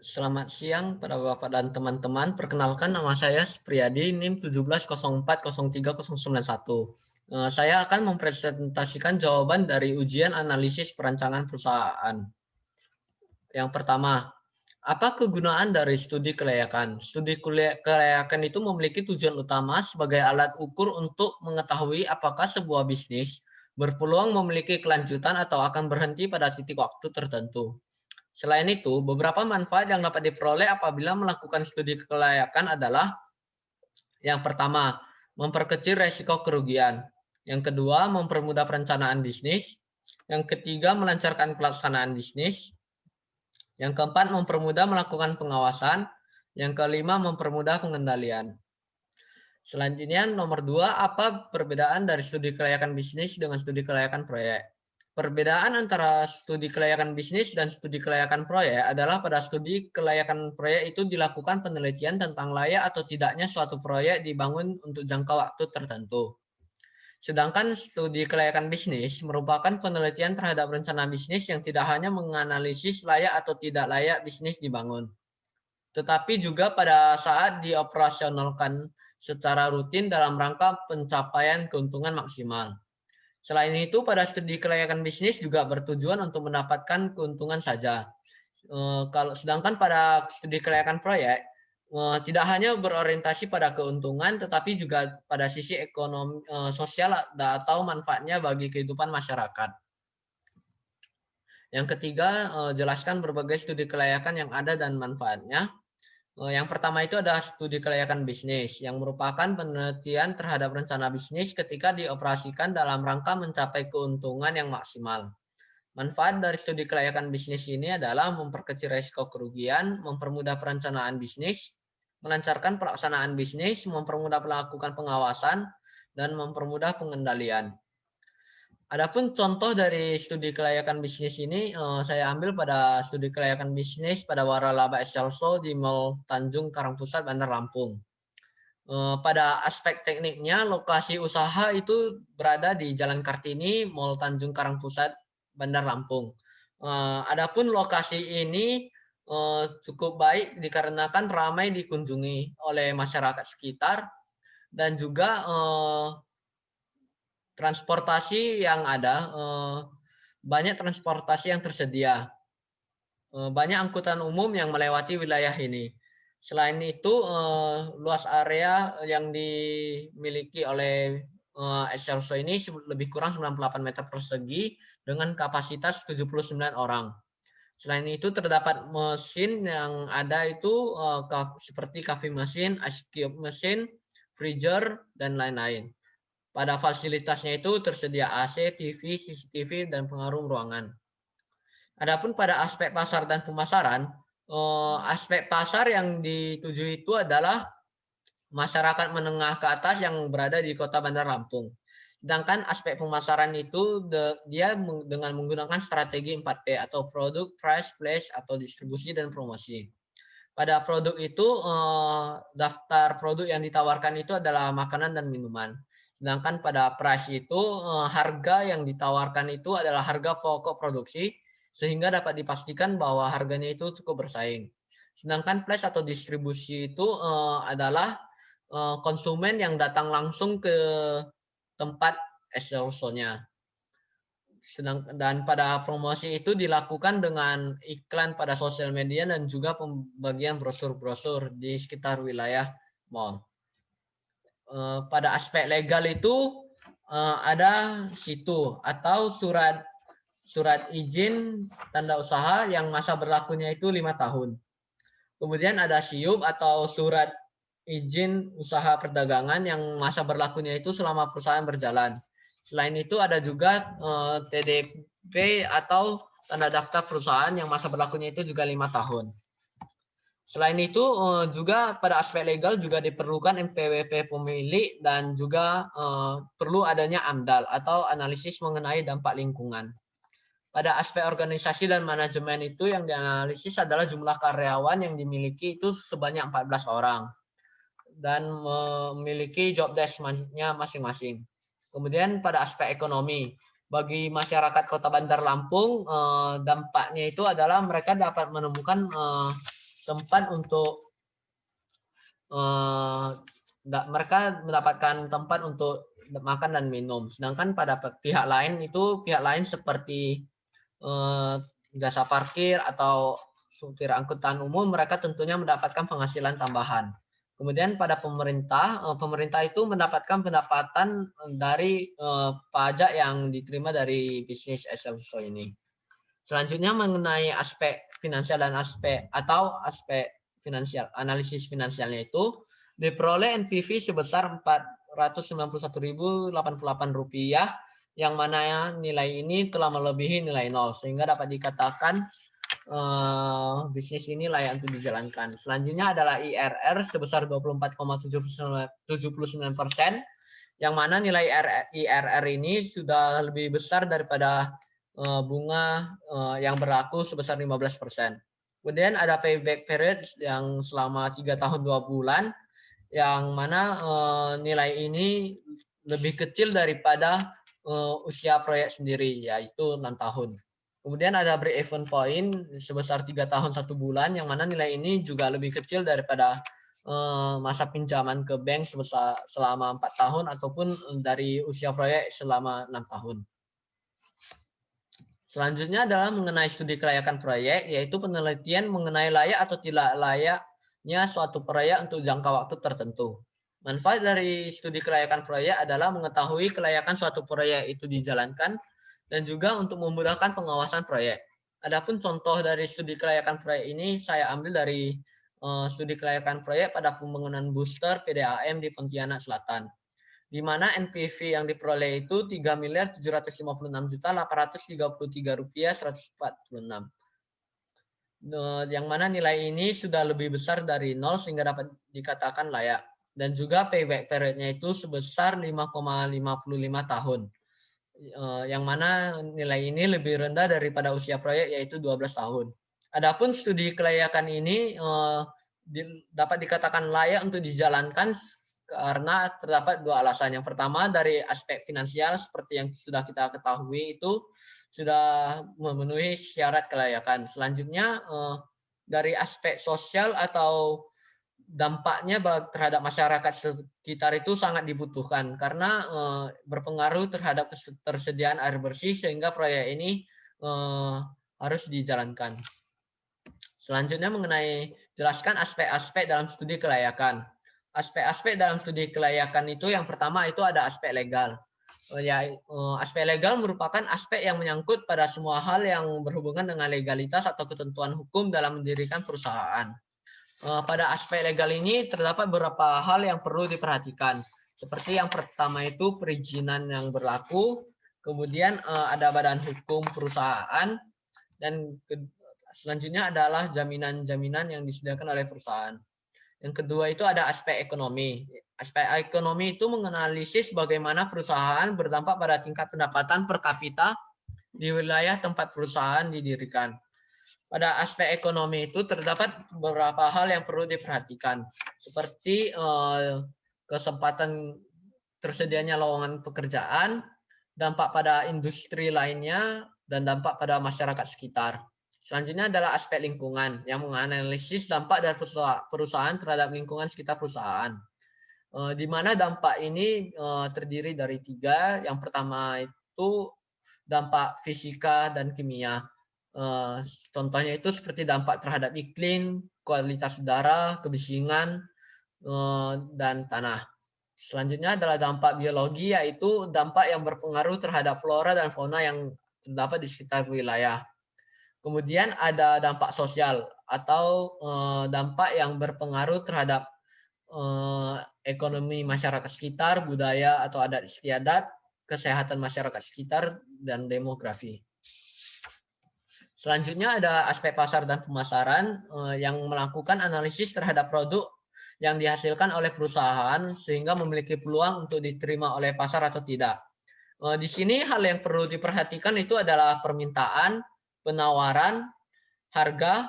Selamat siang pada Bapak dan teman-teman. Perkenalkan nama saya Supriyadi, NIM 17040391. Saya akan mempresentasikan jawaban dari ujian analisis perancangan perusahaan. Yang pertama, apa kegunaan dari studi kelayakan? Studi kelayakan itu memiliki tujuan utama sebagai alat ukur untuk mengetahui apakah sebuah bisnis berpeluang memiliki kelanjutan atau akan berhenti pada titik waktu tertentu. Selain itu, beberapa manfaat yang dapat diperoleh apabila melakukan studi kelayakan adalah yang pertama, memperkecil resiko kerugian. Yang kedua, mempermudah perencanaan bisnis. Yang ketiga, melancarkan pelaksanaan bisnis. Yang keempat, mempermudah melakukan pengawasan. Yang kelima, mempermudah pengendalian. Selanjutnya, nomor dua, apa perbedaan dari studi kelayakan bisnis dengan studi kelayakan proyek? Perbedaan antara studi kelayakan bisnis dan studi kelayakan proyek adalah pada studi kelayakan proyek itu dilakukan penelitian tentang layak atau tidaknya suatu proyek dibangun untuk jangka waktu tertentu. Sedangkan studi kelayakan bisnis merupakan penelitian terhadap rencana bisnis yang tidak hanya menganalisis layak atau tidak layak bisnis dibangun, tetapi juga pada saat dioperasionalkan secara rutin dalam rangka pencapaian keuntungan maksimal. Selain itu, pada studi kelayakan bisnis juga bertujuan untuk mendapatkan keuntungan saja. Sedangkan pada studi kelayakan proyek tidak hanya berorientasi pada keuntungan, tetapi juga pada sisi ekonomi, sosial atau manfaatnya bagi kehidupan masyarakat. Yang ketiga, jelaskan berbagai studi kelayakan yang ada dan manfaatnya. Yang pertama itu adalah studi kelayakan bisnis, yang merupakan penelitian terhadap rencana bisnis ketika dioperasikan dalam rangka mencapai keuntungan yang maksimal. Manfaat dari studi kelayakan bisnis ini adalah memperkecil risiko kerugian, mempermudah perencanaan bisnis, melancarkan pelaksanaan bisnis, mempermudah melakukan pengawasan, dan mempermudah pengendalian. Adapun contoh dari studi kelayakan bisnis ini saya ambil pada studi kelayakan bisnis pada Waralaba Excelso di Mall Tanjung Karangpusat, Bandar Lampung. Pada aspek tekniknya, lokasi usaha itu berada di Jalan Kartini, Mall Tanjung Karangpusat, Bandar Lampung. Adapun lokasi ini cukup baik dikarenakan ramai dikunjungi oleh masyarakat sekitar dan juga transportasi yang ada, banyak transportasi yang tersedia. Banyak angkutan umum yang melewati wilayah ini. Selain itu, luas area yang dimiliki oleh Excelso ini lebih kurang 98 meter persegi dengan kapasitas 79 orang. Selain itu terdapat mesin yang ada itu seperti coffee mesin, ice cube mesin, freezer, dan lain-lain. Pada fasilitasnya itu tersedia AC, TV, CCTV, dan pengarum ruangan. Adapun pada aspek pasar dan pemasaran, aspek pasar yang dituju itu adalah masyarakat menengah ke atas yang berada di Kota Bandar Lampung. Sedangkan aspek pemasaran itu dia dengan menggunakan strategi 4P atau produk, price, place, atau distribusi dan promosi. Pada produk itu daftar produk yang ditawarkan itu adalah makanan dan minuman. Sedangkan pada price itu harga yang ditawarkan itu adalah harga pokok produksi sehingga dapat dipastikan bahwa harganya itu cukup bersaing. Sedangkan place atau distribusi itu adalah konsumen yang datang langsung ke tempat Excelso-nya. Dan pada promosi itu dilakukan dengan iklan pada sosial media dan juga pembagian brosur-brosur di sekitar wilayah mall. Pada aspek legal itu ada situ atau surat izin tanda usaha yang masa berlakunya itu 5 tahun. Kemudian ada SIUP atau surat izin usaha perdagangan yang masa berlakunya itu selama perusahaan berjalan. Selain itu ada juga TDP atau tanda daftar perusahaan yang masa berlakunya itu juga 5 tahun. Selain itu juga pada aspek legal juga diperlukan NPWP pemilik dan juga perlu adanya AMDAL atau analisis mengenai dampak lingkungan. Pada aspek organisasi dan manajemen itu yang dianalisis adalah jumlah karyawan yang dimiliki itu sebanyak 14 orang dan memiliki job desk-nya masing-masing. Kemudian pada aspek ekonomi, bagi masyarakat Kota Bandar Lampung dampaknya itu adalah mereka dapat menemukan tempat untuk mereka mendapatkan tempat untuk makan dan minum. Sedangkan pada pihak lain seperti jasa parkir atau supir angkutan umum, mereka tentunya mendapatkan penghasilan tambahan. Kemudian pada pemerintah itu mendapatkan pendapatan dari pajak yang diterima dari bisnis as usual ini. Selanjutnya mengenai aspek finansial dan aspek finansial, analisis finansialnya itu diperoleh NPV sebesar Rp491.088, yang mana nilai ini telah melebihi nilai nol, sehingga dapat dikatakan bisnis ini layak untuk dijalankan. Selanjutnya adalah IRR sebesar 24,79%, yang mana nilai IRR ini sudah lebih besar daripada bunga yang berlaku sebesar 15%. Kemudian ada payback period yang selama 3 tahun 2 bulan, yang mana nilai ini lebih kecil daripada usia proyek sendiri, yaitu 6 tahun. Kemudian ada break even point sebesar 3 tahun 1 bulan, yang mana nilai ini juga lebih kecil daripada masa pinjaman ke bank sebesar selama 4 tahun ataupun dari usia proyek selama 6 tahun. Selanjutnya adalah mengenai studi kelayakan proyek, yaitu penelitian mengenai layak atau tidak layaknya suatu proyek untuk jangka waktu tertentu. Manfaat dari studi kelayakan proyek adalah mengetahui kelayakan suatu proyek itu dijalankan dan juga untuk memudahkan pengawasan proyek. Adapun contoh dari studi kelayakan proyek ini saya ambil dari studi kelayakan proyek pada pembangunan booster PDAM di Pontianak Selatan, di mana NPV yang diperoleh itu Rp3.756.833.146, yang mana nilai ini sudah lebih besar dari nol sehingga dapat dikatakan layak, dan juga payback periodnya itu sebesar 5,55 tahun, yang mana nilai ini lebih rendah daripada usia proyek yaitu 12 tahun. Adapun studi kelayakan ini dapat dikatakan layak untuk dijalankan karena terdapat 2 alasan. Yang pertama dari aspek finansial, seperti yang sudah kita ketahui itu sudah memenuhi syarat kelayakan. Selanjutnya dari aspek sosial atau dampaknya terhadap masyarakat sekitar itu sangat dibutuhkan karena berpengaruh terhadap ketersediaan air bersih, sehingga proyek ini harus dijalankan. Selanjutnya mengenai jelaskan aspek-aspek dalam studi kelayakan. Aspek-aspek dalam studi kelayakan itu yang pertama itu ada aspek legal. Aspek legal merupakan aspek yang menyangkut pada semua hal yang berhubungan dengan legalitas atau ketentuan hukum dalam mendirikan perusahaan. Pada aspek legal ini terdapat beberapa hal yang perlu diperhatikan. Seperti yang pertama itu perizinan yang berlaku, kemudian ada badan hukum perusahaan, dan selanjutnya adalah jaminan-jaminan yang disediakan oleh perusahaan. Yang kedua itu ada aspek ekonomi. Aspek ekonomi itu menganalisis bagaimana perusahaan berdampak pada tingkat pendapatan per kapita di wilayah tempat perusahaan didirikan. Pada aspek ekonomi itu terdapat beberapa hal yang perlu diperhatikan, seperti kesempatan tersedianya lowongan pekerjaan, dampak pada industri lainnya, dan dampak pada masyarakat sekitar. Selanjutnya adalah aspek lingkungan yang menganalisis dampak dari perusahaan terhadap lingkungan sekitar perusahaan. Di mana dampak ini terdiri dari 3. Yang pertama itu dampak fisika dan kimia. Contohnya itu seperti dampak terhadap iklim, kualitas udara, kebisingan, dan tanah. Selanjutnya adalah dampak biologi, yaitu dampak yang berpengaruh terhadap flora dan fauna yang terdapat di sekitar wilayah. Kemudian ada dampak sosial atau dampak yang berpengaruh terhadap ekonomi masyarakat sekitar, budaya atau adat istiadat, kesehatan masyarakat sekitar, dan demografi. Selanjutnya ada aspek pasar dan pemasaran yang melakukan analisis terhadap produk yang dihasilkan oleh perusahaan sehingga memiliki peluang untuk diterima oleh pasar atau tidak. Di sini hal yang perlu diperhatikan itu adalah permintaan, penawaran, harga,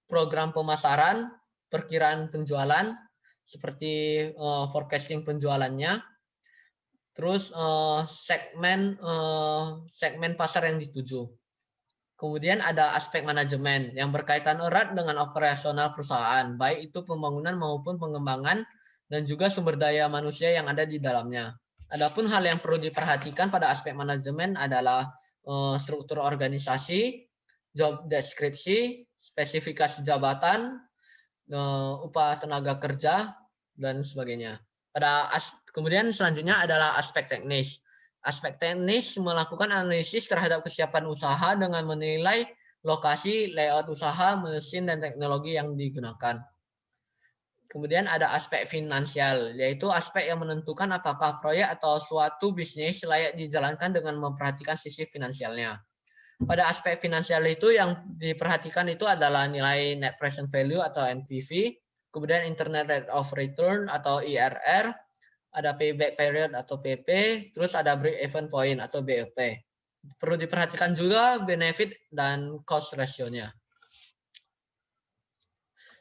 program pemasaran, perkiraan penjualan, seperti forecasting penjualannya, terus segmen pasar yang dituju. Kemudian ada aspek manajemen yang berkaitan erat dengan operasional perusahaan, baik itu pembangunan maupun pengembangan dan juga sumber daya manusia yang ada di dalamnya. Adapun hal yang perlu diperhatikan pada aspek manajemen adalah struktur organisasi, job deskripsi, spesifikasi jabatan, upah tenaga kerja, dan sebagainya. Kemudian selanjutnya adalah aspek teknis. Aspek teknis melakukan analisis terhadap kesiapan usaha dengan menilai lokasi, layout usaha, mesin, dan teknologi yang digunakan. Kemudian ada aspek finansial, yaitu aspek yang menentukan apakah proyek atau suatu bisnis layak dijalankan dengan memperhatikan sisi finansialnya. Pada aspek finansial itu yang diperhatikan itu adalah nilai net present value atau NPV, kemudian internal rate of return atau IRR, ada payback period atau PP, terus ada break even point atau BEP. Perlu diperhatikan juga benefit dan cost ratio-nya.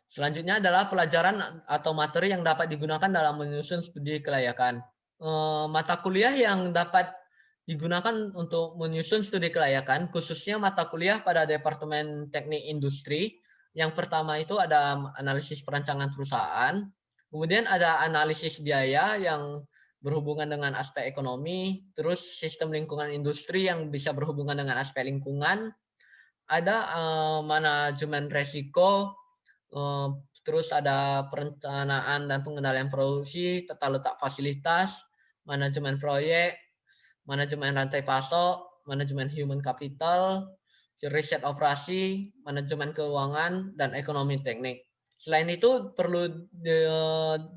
Selanjutnya adalah pelajaran atau materi yang dapat digunakan dalam menyusun studi kelayakan. Mata kuliah yang dapat digunakan untuk menyusun studi kelayakan, khususnya mata kuliah pada Departemen Teknik Industri. Yang pertama itu ada analisis perancangan perusahaan, kemudian ada analisis biaya yang berhubungan dengan aspek ekonomi, terus sistem lingkungan industri yang bisa berhubungan dengan aspek lingkungan, ada manajemen resiko, terus ada perencanaan dan pengendalian produksi, tata letak fasilitas, manajemen proyek, manajemen rantai pasok, manajemen human capital, riset operasi, manajemen keuangan, dan ekonomi teknik. Selain itu perlu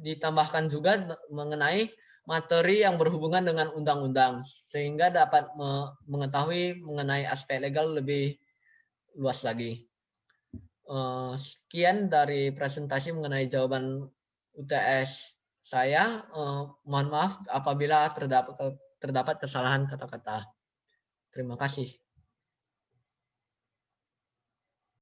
ditambahkan juga mengenai materi yang berhubungan dengan undang-undang sehingga dapat mengetahui mengenai aspek legal lebih luas lagi. Sekian dari presentasi mengenai jawaban UTS saya. Mohon maaf apabila terdapat kesalahan kata-kata. Terima kasih.